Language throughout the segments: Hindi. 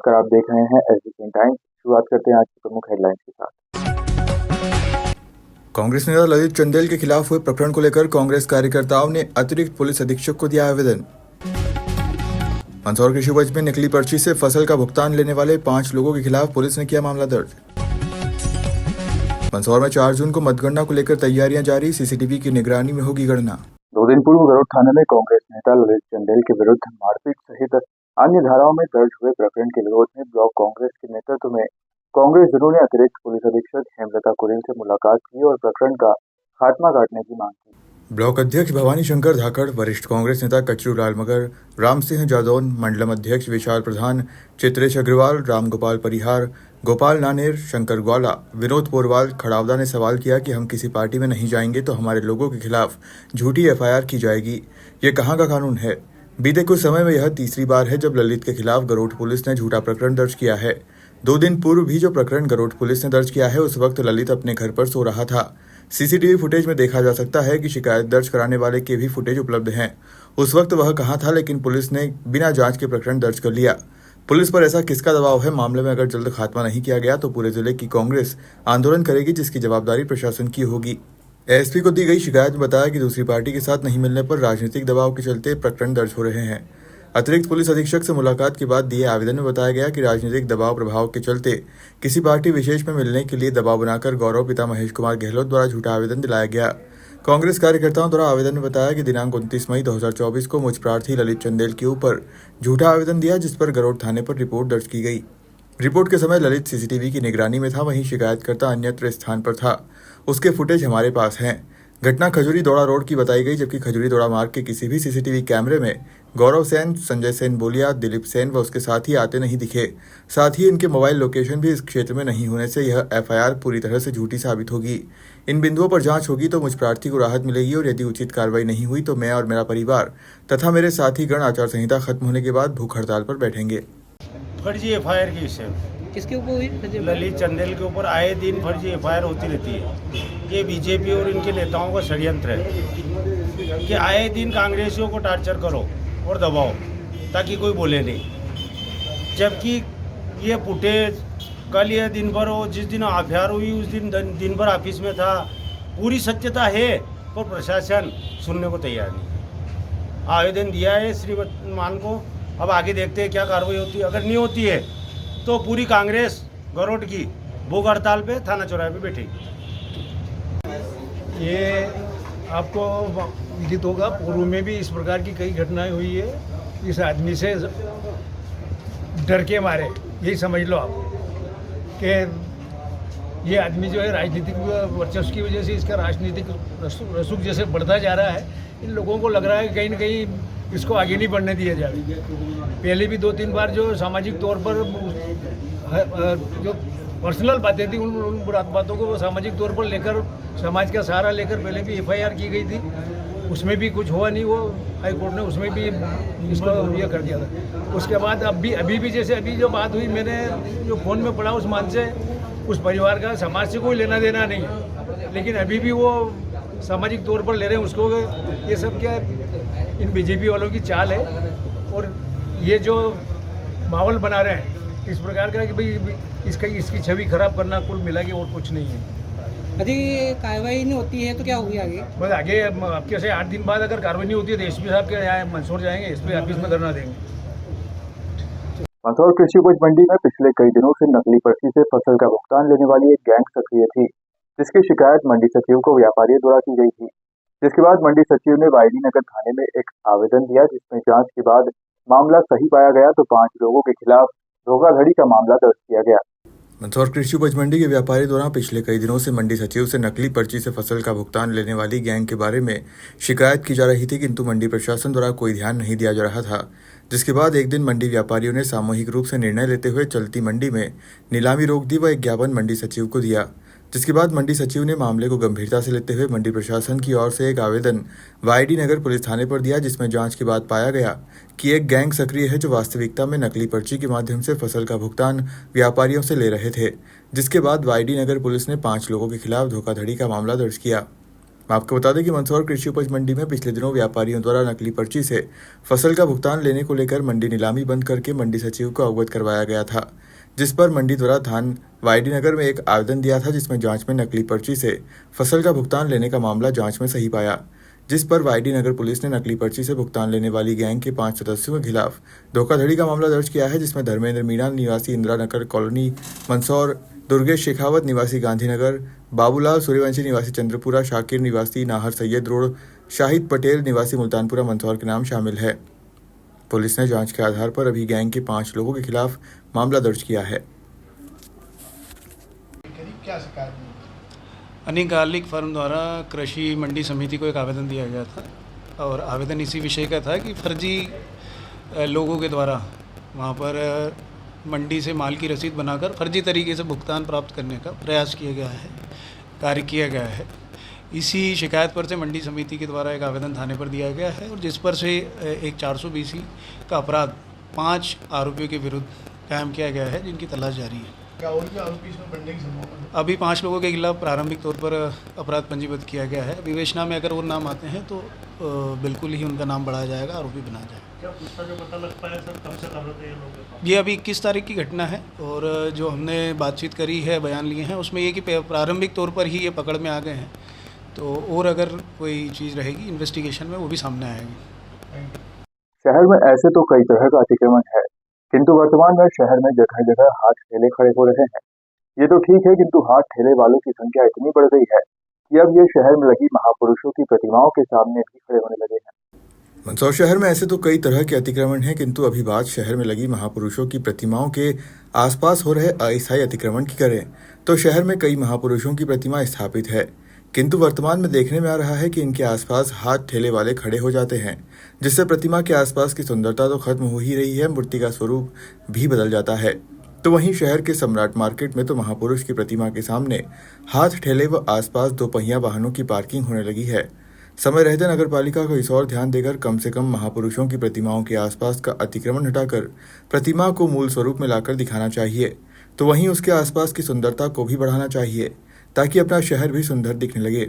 नमस्कार, आप देख रहे हैं एसबीएन टाइम्स। शुरुआत करते हैं आज की प्रमुख हेडलाइंस के साथ। कांग्रेस नेता ललित चंदेल के खिलाफ हुए प्रकरण को लेकर कांग्रेस कार्यकर्ताओं ने अतिरिक्त पुलिस अधीक्षक को दिया आवेदन। मंदसौर कृषि उपज में नकली पर्ची से फसल का भुगतान लेने वाले 5 लोगों के खिलाफ पुलिस ने किया मामला दर्ज। मंदसौर में 4 जून को मतगणना को लेकर तैयारियां जारी, सीसीटीवी की निगरानी में होगी गणना। 2 दिन पूर्व गरुड़ थाने में कांग्रेस नेता ललित चंदेल के विरुद्ध मारपीट सहित अन्य धाराओं में दर्ज हुए प्रकरण के विरोध में ब्लॉक कांग्रेस के नेतृत्व में कांग्रेस जनों ने अतिरिक्त पुलिस अधीक्षक हेमलता कुरेल से मुलाकात की और प्रकरण का खात्मा काटने की मांग की। ब्लॉक अध्यक्ष भवानी शंकर धाकड़, वरिष्ठ कांग्रेस नेता कचरू लाल मगर, राम सिंह जादौन, मंडलम अध्यक्ष विशाल प्रधान, चित्रेश अग्रवाल, राम गोपाल परिहार, गोपाल नानेर, शंकर ग्वाला, विनोद पोरवाल खड़ावदा ने सवाल किया कि हम किसी पार्टी में नहीं जाएंगे तो हमारे लोगों के खिलाफ झूठी एफआईआर की जाएगी। ये कहाँ का कानून है? बीते कुछ समय में यह तीसरी बार है जब ललित के खिलाफ गरोठ पुलिस ने झूठा प्रकरण दर्ज किया है। 2 दिन पूर्व भी जो प्रकरण गरोठ पुलिस ने दर्ज किया है उस वक्त ललित अपने घर पर सो रहा था। सीसीटीवी फुटेज में देखा जा सकता है कि शिकायत दर्ज कराने वाले के भी फुटेज उपलब्ध हैं। उस वक्त वह कहाँ था, लेकिन पुलिस ने बिना जांच के प्रकरण दर्ज कर लिया। पुलिस पर ऐसा किसका दबाव है? मामले में अगर जल्द खात्मा नहीं किया गया तो पूरे जिले की कांग्रेस आंदोलन करेगी, जिसकी जवाबदारी प्रशासन की होगी। एएसपी को दी गई शिकायत में बताया कि दूसरी पार्टी के साथ नहीं मिलने पर राजनीतिक दबाव के चलते प्रकरण दर्ज हो रहे हैं। अतिरिक्त पुलिस अधीक्षक से मुलाकात के बाद दिए आवेदन में बताया गया कि राजनीतिक दबाव प्रभाव के चलते किसी पार्टी विशेष में मिलने के लिए दबाव बनाकर गौरव पिता महेश कुमार गहलोत द्वारा झूठा आवेदन दिलाया गया। कांग्रेस कार्यकर्ताओं द्वारा आवेदन में बताया कि दिनांक 29 मई 2024 को मुझ प्रार्थी ललित चंदेल के ऊपर झूठा आवेदन दिया, जिस पर गरोठ थाने पर रिपोर्ट दर्ज की गई। रिपोर्ट के समय ललित सीसीटीवी की निगरानी में था, वहीं शिकायतकर्ता अन्यत्र स्थान पर था। उसके फुटेज हमारे पास हैं। घटना खजूरी दौड़ा रोड की बताई गई, जबकि खजूरी दौड़ा मार्ग के किसी भी सीसीटीवी कैमरे में गौरव सेन, संजय सेन बोलिया, दिलीप सेन व उसके साथी आते नहीं दिखे। साथ ही इनके मोबाइल लोकेशन भी इस क्षेत्र में नहीं होने से यह एफआईआर पूरी तरह से झूठी साबित होगी। इन बिंदुओं पर जांच होगी तो मुझ प्रार्थी को राहत मिलेगी और यदि उचित कार्रवाई नहीं हुई तो मैं और मेरा परिवार तथा मेरे साथी गण आचार संहिता खत्म होने के बाद भूख हड़ताल पर बैठेंगे। फर्जी एफआईआर की विषय में किसके ऊपर हुई? ललित चंदेल के ऊपर आए दिन फर्जी एफआईआर होती रहती है। ये बीजेपी और इनके नेताओं का षड्यंत्र है कि आए दिन कांग्रेसियों को टार्चर करो और दबाओ ताकि कोई बोले नहीं। जबकि ये फुटेज कल ये दिन भर हो, जिस दिन एफआईआर हुई उस दिन भर ऑफिस में था। पूरी सत्यता है पर प्रशासन सुनने को तैयार नहीं। आवेदन दिया है श्रीमान को, अब आगे देखते हैं क्या कार्रवाई होती है। अगर नहीं होती है तो पूरी कांग्रेस गरोठ की भूख हड़ताल पे थाना चौराहे पे बैठेगी। ये आपको विदित होगा, पूर्व में भी इस प्रकार की कई घटनाएं हुई है। इस आदमी से डर के मारे, यही समझ लो आप कि ये आदमी जो है राजनीतिक वर्चस्व की वजह से इसका राजनीतिक रसूख जैसे बढ़ता जा रहा है। इन लोगों को लग रहा है कि कहीं ना कहीं इसको आगे नहीं बढ़ने दिया जाए। पहले भी 2-3 बार जो सामाजिक तौर पर जो पर्सनल बातें थी उन बातों को वो सामाजिक तौर पर लेकर समाज का सहारा लेकर पहले भी एफआईआर की गई थी। उसमें भी कुछ हुआ नहीं, वो हाई कोर्ट ने उसमें भी इसको ये कर दिया था। उसके बाद अभी भी जैसे अभी जो बात हुई, मैंने जो फ़ोन में पढ़ा उस मान से उस परिवार का समाज से कोई लेना देना नहीं है, लेकिन अभी भी वो सामाजिक तौर पर ले रहे हैं उसको। ये सब क्या इन बीजेपी वालों की चाल है और ये जो माहौल बना रहे हैं इस प्रकार का कि भाई इसकी छवि खराब करना, कुल मिला के और कुछ नहीं है। यदि कार्रवाई नहीं होती है तो क्या होगी आगे? बस आगे आपके से 8 दिन बाद अगर कार्रवाई नहीं होती है तो एसपी साहब के यहाँ मंदसौर जाएंगे, एसपी ऑफिस में धरना देंगे। मंदसौर कृषि उपज मंडी में पिछले कई दिनों से नकली पर्ची से फसल का भुगतान लेने वाली एक गैंग सक्रिय थी, जिसकी शिकायत मंडी सचिव को व्यापारियों द्वारा की गई थी। जिसके बाद मंडी सचिव ने वाईडी नगर थाने में एक आवेदन दिया, जिसमें जांच के बाद मामला सही पाया गया तो 5 लोगों के खिलाफ धोखाधड़ी का मामला दर्ज किया गया। मंदसौर कृषि उपज मंडी के व्यापारी द्वारा पिछले कई दिनों से मंडी सचिव से नकली पर्ची से फसल का भुगतान लेने वाली गैंग के बारे में शिकायत की जा रही थी, किंतु मंडी प्रशासन द्वारा कोई ध्यान नहीं दिया जा रहा था। जिसके बाद एक दिन मंडी व्यापारियों ने सामूहिक रूप से निर्णय लेते हुए चलती मंडी में नीलामी रोक दी व एक ज्ञापन मंडी सचिव को दिया। जिसके बाद मंडी सचिव ने मामले को गंभीरता से लेते हुए मंडी प्रशासन की ओर से एक आवेदन वाईडी नगर पुलिस थाने पर दिया, जिसमें जांच के बाद पाया गया कि एक गैंग सक्रिय है जो वास्तविकता में नकली पर्ची के माध्यम से फसल का भुगतान व्यापारियों से ले रहे थे। जिसके बाद वाईडी नगर पुलिस ने 5 लोगों के खिलाफ धोखाधड़ी का मामला दर्ज किया। आपको बता दें कि मंदसौर कृषि उपज मंडी में पिछले दिनों व्यापारियों द्वारा नकली पर्ची से फसल का भुगतान लेने को लेकर मंडी नीलामी बंद करके मंडी सचिव को अवगत करवाया गया था, जिस पर मंडी द्वारा थान वाईडी नगर में एक आवेदन दिया था, जिसमें जांच में नकली पर्ची से फसल का भुगतान लेने का मामला जांच में सही पाया, जिस पर वाईडी नगर पुलिस ने नकली पर्ची से भुगतान लेने वाली गैंग के 5 सदस्यों के खिलाफ धोखाधड़ी का मामला दर्ज किया है, जिसमें धर्मेंद्र मीणा निवासी इंदिरा नगर कॉलोनी मंदसौर, दुर्गेश शेखावत निवासी गांधीनगर, बाबूलाल सूर्यवंशी निवासी चंद्रपुरा, शाकिर निवासी नाहर सैयद रोड, शाहिद पटेल निवासी मुल्तानपुरा मंदसौर के नाम शामिल है। पुलिस ने जांच के आधार पर अभी गैंग के 5 लोगों के खिलाफ मामला दर्ज किया है। अनिकालिक फर्म द्वारा कृषि मंडी समिति को एक आवेदन दिया गया था और आवेदन इसी विषय का था कि फर्जी लोगों के द्वारा वहाँ पर मंडी से माल की रसीद बनाकर फर्जी तरीके से भुगतान प्राप्त करने का प्रयास किया गया है, कार्य किया गया है। इसी शिकायत पर से मंडी समिति के द्वारा एक आवेदन थाने पर दिया गया है और जिस पर से एक 420 का अपराध 5 आरोपियों के विरुद्ध कायम किया गया है, जिनकी तलाश जारी है। क्या और भी आरोपी इसमें बनने की संभावना है? अभी 5 लोगों के खिलाफ प्रारंभिक तौर पर अपराध पंजीबद्ध किया गया है। विवेचना में अगर वो नाम आते हैं तो बिल्कुल ही उनका नाम बढ़ाया जाएगा, आरोपी बनाया जाएगा। क्या उसका जो पता लग पाया सर, कब से कर रहे थे ये लोग? ये अभी 21 तारीख की घटना है और जो हमने बातचीत करी है, बयान लिए हैं, उसमें ये कि प्रारंभिक तौर पर ही ये पकड़ में आ गए हैं, तो और अगर कोई चीज़ रहेगी इन्वेस्टिगेशन में वो भी सामने आएगी। शहर में ऐसे तो कई तरह का अतिक्रमण है, किंतु वर्तमान में शहर में जगह जगह हाथ ठेले खड़े हो रहे हैं। ये तो ठीक है, किंतु हाथ ठेले वालों की संख्या इतनी बढ़ गई है कि अब ये शहर में लगी महापुरुषों की प्रतिमाओं के सामने भी खड़े होने लगे हैं। मंदसौर शहर में ऐसे तो कई तरह के अतिक्रमण हैं, किंतु अभी बात शहर में लगी महापुरुषों की प्रतिमाओं के आसपास हो रहे अस्थायी अतिक्रमण की करें तो शहर में कई महापुरुषों की प्रतिमा स्थापित है, किंतु वर्तमान में देखने में आ रहा है कि इनके आसपास हाथ ठेले वाले खड़े हो जाते हैं, जिससे प्रतिमा के आसपास की सुंदरता तो खत्म हो ही रही है, मूर्ति का स्वरूप भी बदल जाता है। तो वहीं शहर के सम्राट मार्केट में तो महापुरुष की प्रतिमा के सामने हाथ ठेले व आसपास 2 पहिया वाहनों की पार्किंग होने लगी है। समय रहते नगर पालिका को इस और ध्यान देकर कम से कम महापुरुषों की प्रतिमाओं के आसपास का अतिक्रमण हटाकर प्रतिमा को मूल स्वरूप में लाकर दिखाना चाहिए, तो वहीं उसके आसपास की सुंदरता को भी बढ़ाना चाहिए, ताकि अपना शहर भी सुंदर दिखने लगे।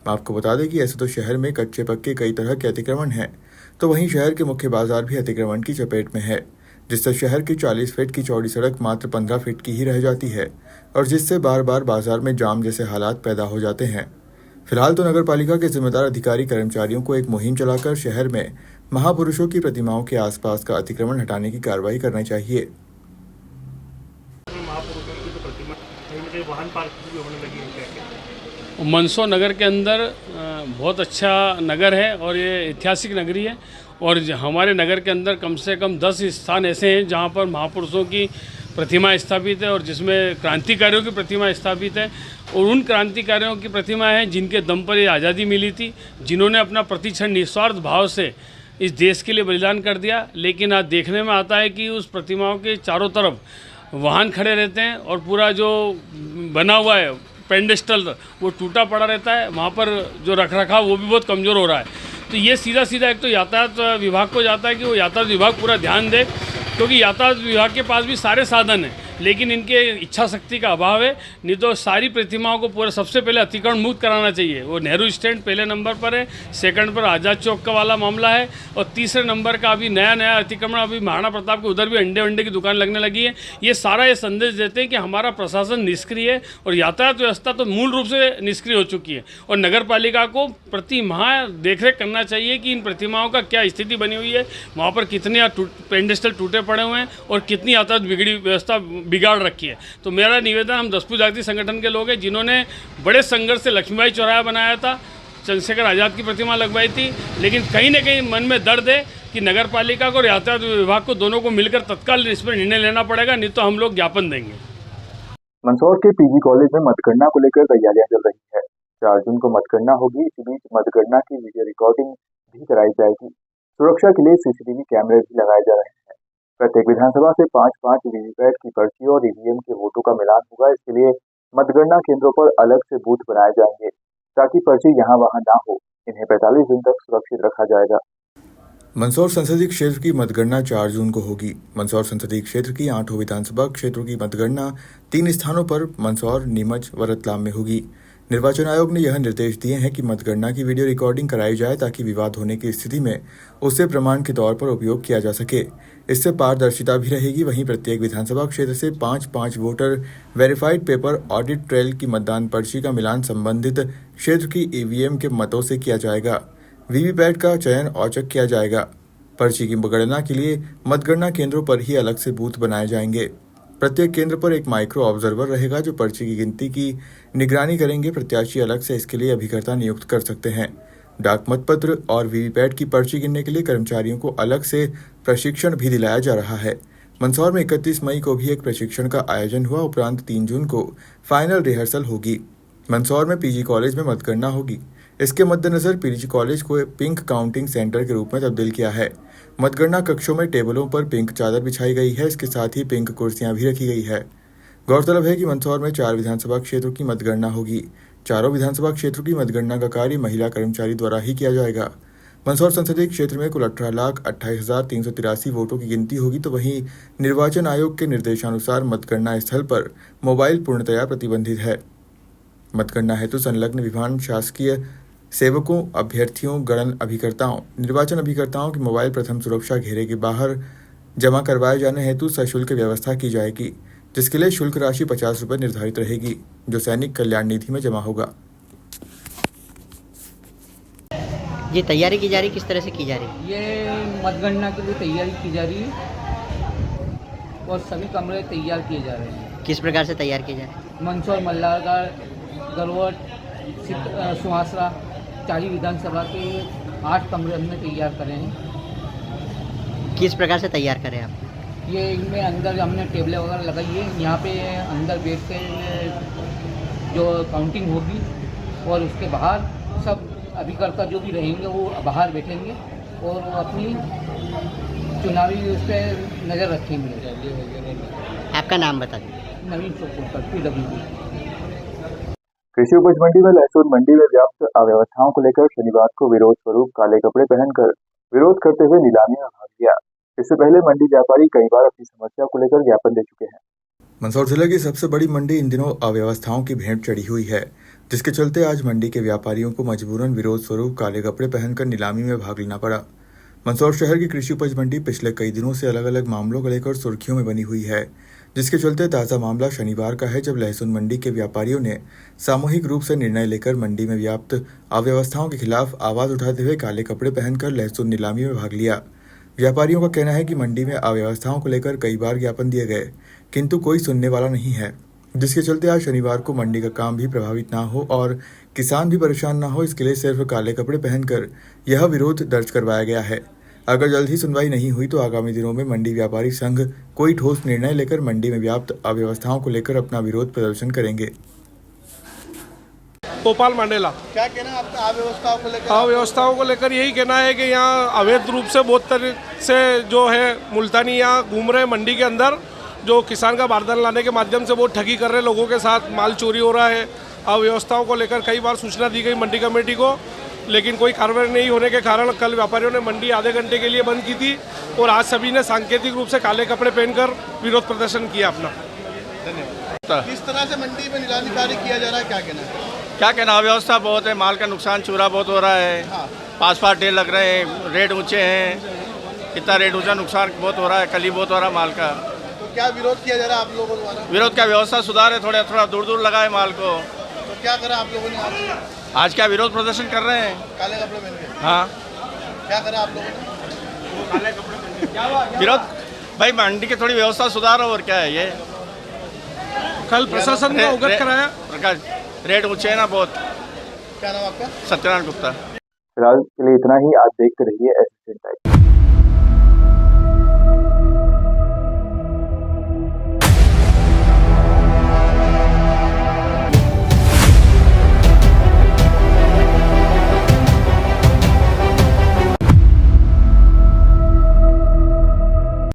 आपको बता दें कि ऐसे तो शहर में कच्चे पक्के कई तरह के अतिक्रमण हैं, तो वहीं शहर के मुख्य बाजार भी अतिक्रमण की चपेट में है, जिससे शहर की 40 फीट की चौड़ी सड़क मात्र 15 फीट की ही रह जाती है और जिससे बार बार बाजार में जाम जैसे हालात पैदा हो जाते हैं। फिलहाल तो नगर पालिका के जिम्मेदार अधिकारी कर्मचारियों को एक मुहिम चलाकर शहर में महापुरुषों की प्रतिमाओं के आसपास का अतिक्रमण हटाने की कार्रवाई करनी चाहिए। मंदसौर नगर के अंदर बहुत अच्छा नगर है और ये ऐतिहासिक नगरी है और हमारे नगर के अंदर कम से कम 10 स्थान ऐसे हैं जहाँ पर महापुरुषों की प्रतिमा स्थापित है और जिसमें क्रांतिकारियों की प्रतिमा स्थापित है और उन क्रांतिकारियों की प्रतिमा है जिनके दम पर ये आज़ादी मिली थी, जिन्होंने अपना प्रतिक्षण निस्वार्थ भाव से इस देश के लिए बलिदान कर दिया। लेकिन आज देखने में आता है कि उस प्रतिमाओं के चारों तरफ वाहन खड़े रहते हैं और पूरा जो बना हुआ है पेंडेस्टल वो टूटा पड़ा रहता है, वहाँ पर जो रखरखाव वो भी बहुत कमज़ोर हो रहा है। तो ये सीधा सीधा एक तो यातायात विभाग को जाता है कि वो यातायात विभाग पूरा ध्यान दे, क्योंकि यातायात विभाग के पास भी सारे साधन हैं लेकिन इनके इच्छा शक्ति का अभाव है। नहीं तो सारी प्रतिमाओं को पूरा सबसे पहले अतिक्रमण मुक्त कराना चाहिए। वो नेहरू स्टैंड पहले नंबर पर है, सेकंड पर आज़ाद चौक का वाला मामला है और तीसरे नंबर का अभी नया अतिक्रमण अभी महाराणा प्रताप के उधर भी अंडे की दुकान लगने लगी है। ये सारा ये संदेश देते हैं कि हमारा प्रशासन निष्क्रिय है और यातायात व्यवस्था तो मूल रूप से निष्क्रिय हो चुकी है और नगर पालिका को प्रति माह देखरेख करना चाहिए कि इन प्रतिमाओं का क्या स्थिति बनी हुई है, वहाँ पर कितने पेंडेस्टल टूटे पड़े हुए हैं और कितनी यातायात व्यवस्था बिगाड़ रखी है। तो मेरा निवेदन, हम दसपूत जाति संगठन के लोग हैं जिन्होंने बड़े संघर्ष से लक्ष्मीबाई चौराहा बनाया था, चंद्रशेखर आज़ाद की प्रतिमा लगवाई थी, लेकिन कहीं ना कहीं मन में दर्द है कि नगर पालिका को और यातायात विभाग को दोनों को मिलकर तत्काल इस पर निर्णय लेना पड़ेगा, नहीं तो हम लोग ज्ञापन देंगे। मंदसौर के पीजी कॉलेज में मतगणना को लेकर तैयारियां चल रही है। 4 जून को मतगणना होगी। इसी बीच मतगणना की वीडियो रिकॉर्डिंग भी कराई जाएगी। सुरक्षा के लिए सीसीटीवी कैमरे भी लगाए जा रहे हैं। प्रत्येक विधानसभा से 5-5 वीवीपैट की पर्ची और ईवीएम के वोटों का मिलान होगा। इसके लिए मतगणना केंद्रों पर अलग से बूथ बनाए जाएंगे ताकि पर्ची यहाँ वहाँ ना हो। इन्हें 45 दिन तक सुरक्षित रखा जाएगा। मंदसौर संसदीय क्षेत्र की मतगणना 4 जून को होगी। मंदसौर संसदीय क्षेत्र की 8 विधानसभा क्षेत्रों की मतगणना 3 स्थानों पर मंदसौर, नीमच व रतलाम में होगी, निर्वाचन आयोग ने यह निर्देश दिए हैं कि मतगणना की वीडियो रिकॉर्डिंग कराई जाए ताकि विवाद होने की स्थिति में उसे प्रमाण के तौर पर उपयोग किया जा सके। इससे पारदर्शिता भी रहेगी। वहीं प्रत्येक विधानसभा क्षेत्र से 5-5 voter verified paper audit trail की मतदान पर्ची का मिलान संबंधित क्षेत्र की ईवीएम के मतों से किया जाएगा। वीवीपैट का चयन औचक किया जाएगा। पर्ची की गणना के लिए मतगणना केंद्रों पर ही अलग से बूथ बनाए जाएंगे। प्रत्येक केंद्र पर एक माइक्रो ऑब्जर्वर रहेगा जो पर्ची की गिनती की निगरानी करेंगे। प्रत्याशी अलग से इसके लिए अभिकर्ता नियुक्त कर सकते हैं। डाक मतपत्र और वीवीपैट की पर्ची गिनने के लिए कर्मचारियों को अलग से प्रशिक्षण भी दिलाया जा रहा है। मंदसौर में 31 मई को भी एक प्रशिक्षण का आयोजन हुआ। उपरांत 3 जून को फाइनल रिहर्सल होगी। मंदसौर में पीजी कॉलेज में मतगणना होगी। इसके मद्देनजर पीजी कॉलेज को पिंक काउंटिंग सेंटर के रूप में तब्दील किया है। मतगणना कक्षों में टेबलों पर पिंक चादर बिछाई गई है। इसके साथ ही पिंक कुर्सियां भी रखी गई है। गौरतलब है कि मंदसौर में 4 विधानसभा क्षेत्रों की मतगणना होगी। चारों विधानसभा क्षेत्रों की मतगणना का कार्य महिला कर्मचारी द्वारा ही किया जाएगा। मंदसौर संसदीय क्षेत्र में कुल 18,28,383 वोटों की गिनती होगी। तो वहीं निर्वाचन आयोग के निर्देशानुसार मतगणना स्थल पर मोबाइल पूर्णतया प्रतिबंधित है। मतगणना हेतु संलग्न विभिन्न शासकीय सेवकों, अभ्यर्थियों, गणन अभिकर्ताओं, निर्वाचन अभिकर्ताओं के मोबाइल प्रथम सुरक्षा घेरे के बाहर जमा करवाए जाने हेतु सशुल्क व्यवस्था की जाएगी, जिसके लिए शुल्क राशि 50 रुपये निर्धारित रहेगी, जो सैनिक कल्याण निधि में जमा होगा। ये तैयारी की जा रही, किस तरह से की जा रही है? ये मतगणना के लिए तैयारी की जा रही है और सभी कमरे तैयार किए जा रहे हैं। किस प्रकार से तैयार किए जा रहे हैं? मंदसौर, मल्हारगढ़, गरवट, सुहासरा, 40 विधानसभा के 8 कमरे हमने तैयार करे हैं। किस प्रकार से तैयार करें आप? ये इनमें अंदर हमने टेबलें वगैरह लगाई है। यहाँ पे अंदर बैठ के जो काउंटिंग होगी और उसके बाहर सब अभिकर्ता जो भी रहेंगे वो बाहर बैठेंगे और वो अपनी चुनावी उस पर नज़र रखेंगे। आपका नाम बता दीजिए। नवीन चौकोर, PWD। कृषि उपज मंडी में लहसुन मंडी में व्याप्त अव्यवस्थाओं को लेकर शनिवार को विरोध स्वरूप काले कपड़े पहनकर विरोध करते हुए नीलामी में भाग लिया। इससे पहले मंडी व्यापारी कई बार अपनी समस्या को लेकर ज्ञापन दे चुके हैं। मंदसौर जिले की सबसे बड़ी मंडी इन दिनों अव्यवस्थाओं की भेंट चढ़ी हुई है, जिसके चलते आज मंडी के व्यापारियों को मजबूरन विरोध स्वरूप काले कपड़े पहनकर नीलामी में भाग लेना पड़ा। मंदसौर शहर की कृषि उपज मंडी पिछले कई दिनों से अलग अलग मामलों को लेकर सुर्खियों में बनी हुई है, जिसके चलते ताज़ा मामला शनिवार का है, जब लहसुन मंडी के व्यापारियों ने सामूहिक रूप से निर्णय लेकर मंडी में व्याप्त अव्यवस्थाओं के खिलाफ आवाज उठाते हुए काले कपड़े पहनकर लहसुन नीलामी में भाग लिया। व्यापारियों का कहना है कि मंडी में अव्यवस्थाओं को लेकर कई बार ज्ञापन दिए गए, किंतु कोई सुनने वाला नहीं है, जिसके चलते आज शनिवार को मंडी का काम भी प्रभावित ना हो और किसान भी परेशान ना हो, इसके लिए सिर्फ काले कपड़े पहनकर यह विरोध दर्ज करवाया गया है। अगर जल्द ही सुनवाई नहीं हुई तो आगामी दिनों में मंडी व्यापारी संघ कोई ठोस निर्णय लेकर मंडी में व्याप्त अव्यवस्थाओं को लेकर अपना विरोध प्रदर्शन करेंगे। गोपाल मंडेला, क्या कहना है आपका अव्यवस्थाओं को लेकर? अव्यवस्थाओं को लेकर यही कहना है कि यहाँ अवैध रूप से बहुत तरह से जो है मुल्तानी यहाँ घूम रहे हैं मंडी के अंदर, जो किसान का बारदाना लाने के माध्यम से बहुत ठगी कर रहे हैं लोगों के साथ, माल चोरी हो रहा है। अव्यवस्थाओं को लेकर कई बार सूचना दी गई मंडी कमेटी को, लेकिन कोई कार्रवाई नहीं होने के कारण कल व्यापारियों ने मंडी आधे घंटे के लिए बंद की थी और आज सभी ने सांकेतिक रूप से काले कपड़े पहनकर विरोध प्रदर्शन किया अपना। धन्यवाद। किस तरह से मंडी में नीलामी कार्य किया जा रहा है, क्या कहना है? क्या कहना, अव्यवस्था बहुत है, माल का नुकसान चूरा बहुत हो रहा है। हाँ। 5-5 ढेर लग रहे हैं, रेट ऊंचे हैं, इतना रेट ऊंचा, नुकसान बहुत हो रहा है, कली बहुत हो रहा है माल का। तो क्या विरोध किया जा रहा है आप लोगों द्वारा? विरोध क्या, व्यवस्था सुधार है, थोड़ा दूर दूर लगाए माल को। तो क्या करा आप लोगों ने आज क्या विरोध प्रदर्शन कर रहे हैं? काले कपड़े पहन के? हाँ। क्या करा आप लोगों ने? काले कपड़े विरोध, भाई मंडी की थोड़ी व्यवस्था सुधार, और क्या है ये। कल प्रशासन को अवगत कराया। रेट ऊंचे है ना बहुत। क्या नाम आपका? सत्यनारायण गुप्ता। फिलहाल के लिए इतना ही। आज देखते रहिए एसएसएन टाइम्स।